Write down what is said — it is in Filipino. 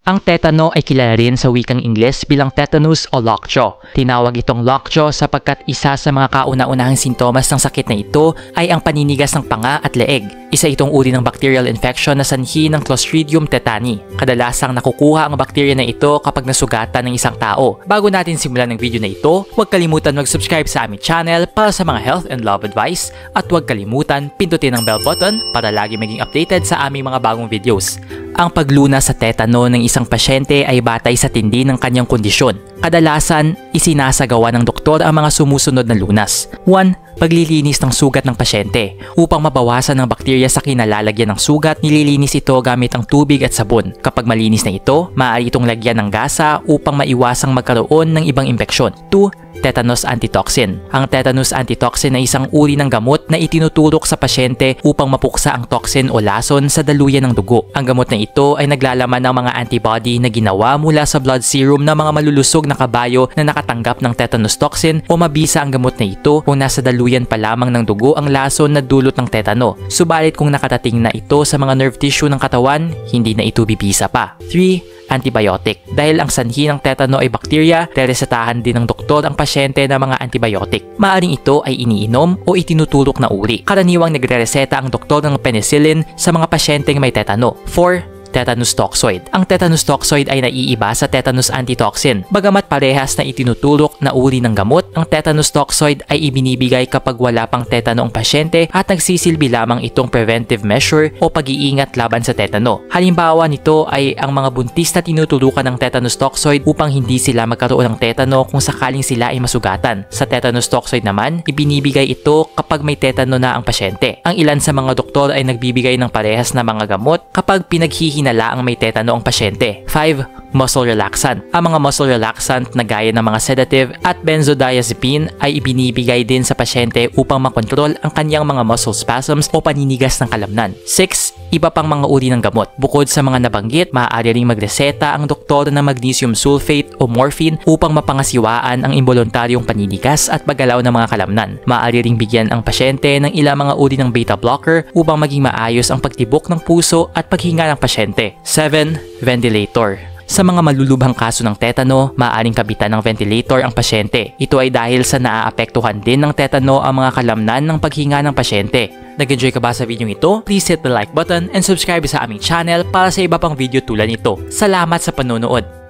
Ang tetano ay kilala rin sa wikang Ingles bilang tetanus o lockjaw. Tinawag itong lockjaw sapagkat isa sa mga kauna-unahang sintomas ng sakit na ito ay ang paninigas ng panga at leeg. Isa itong uri ng bacterial infection na sanhi ng Clostridium tetani. Kadalasang nakukuha ang bakterya na ito kapag nasugatan ng isang tao. Bago natin simulan ng video na ito, huwag kalimutan mag-subscribe sa aming channel para sa mga health and love advice at huwag kalimutan pindutin ang bell button para lagi maging updated sa aming mga bagong videos. Ang pagluna sa tetano ng isang pasyente ay batay sa tindi ng kanyang kondisyon. Kadalasan, isinasagawa ng doktor ang mga sumusunod na lunas. 1. Paglilinis ng sugat ng pasyente. Upang mabawasan ang bakterya sa kinalalagyan ng sugat, nililinis ito gamit ang tubig at sabon. Kapag malinis na ito, maaari itong lagyan ng gasa upang maiwasang magkaroon ng ibang impeksyon. 2. Tetanus antitoxin. Ang tetanus antitoxin ay isang uri ng gamot na itinuturok sa pasyente upang mapuksa ang toxin o lason sa daluyan ng dugo. Ang gamot na ito ay naglalaman ng mga antibody na ginawa mula sa blood serum ng mga malulusog na kabayo na nakatanggap ng tetanus toxin o mabisa ang gamot na ito kung nasa daluyan pa lamang ng dugo ang lason na dulot ng tetano. Subalit kung nakatating na ito sa mga nerve tissue ng katawan, hindi na ito bibisa pa. 3. Antibiotic. Dahil ang sanhi ng tetano ay bakterya, reresetahan din ng doktor ang pasyente ng mga antibiotic. Maaring ito ay iniinom o itinuturok na uri. Karaniwang nagrereseta ang doktor ng penicillin sa mga pasyenteng may tetano. 4. Tetanus toxoid. Ang tetanus toxoid ay naiiba sa tetanus antitoxin. Bagamat parehas na itinuturok na uri ng gamot, ang tetanus toxoid ay ibinibigay kapag wala pang tetano ang pasyente at nagsisilbi lamang itong preventive measure o pag-iingat laban sa tetano. Halimbawa nito ay ang mga buntis na tinuturukan ng tetanus toxoid upang hindi sila magkaroon ng tetano kung sakaling sila ay masugatan. Sa tetanus toxoid naman, ibinibigay ito kapag may tetano na ang pasyente. Ang ilan sa mga doktor ay nagbibigay ng parehas na mga gamot kapag pinaghihinala ang may tetano ang pasyente. 5. Muscle relaxant. Ang mga muscle relaxant na gaya ng mga sedative at benzodiazepine ay ibinibigay din sa pasyente upang makontrol ang kanyang mga muscle spasms o paninigas ng kalamnan. 6. Iba pang mga uri ng gamot. Bukod sa mga nabanggit, maaari ring magreseta ang doktor ng magnesium sulfate o morphine upang mapangasiwaan ang involuntaryong paninigas at paggalaw ng mga kalamnan. Maaari ring bigyan ang pasyente ng ilang mga uri ng beta blocker upang maging maayos ang pagtibok ng puso at paghinga ng pasyente. 7. Ventilator. Sa mga malulubhang kaso ng tetano, maaaring kabitan ng ventilator ang pasyente. Ito ay dahil sa naaapektuhan din ng tetano ang mga kalamnan ng paghinga ng pasyente. Nag-enjoy ka ba sa video ito? Please hit the like button and subscribe sa aming channel para sa iba pang video tulad nito. Salamat sa panonood!